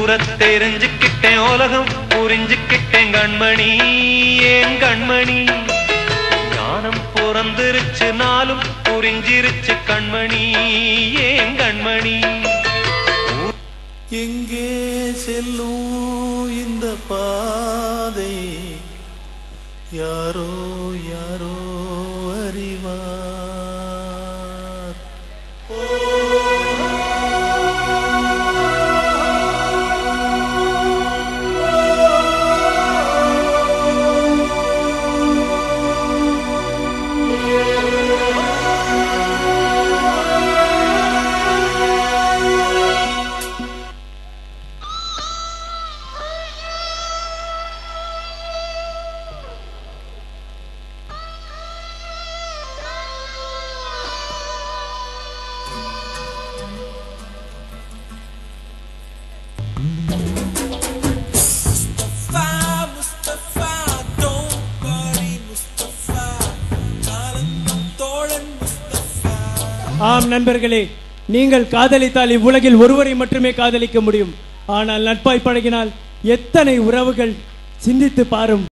தெரிஞ்சுக்கிட்டேன் உலகம் புரிஞ்சுக்கிட்டேன் கண்மணி ஏன் கண்மணி ஞானம் பிறந்திருச்சு நாளும் புரிஞ்சிருச்சு கண்மணி ஏன் கண்மணி எங்கே செல்லும் இந்த பாதை யாரோ யாரோ அறிவார் ஆம் நண்பர்களே, நீங்கள் காதலித்தால் இவ்வுலகில் ஒருவரை மட்டுமே காதலிக்க முடியும். ஆனால் நட்பாய் பழகினால் எத்தனை உறவுகள் சிந்தித்து பாரும்.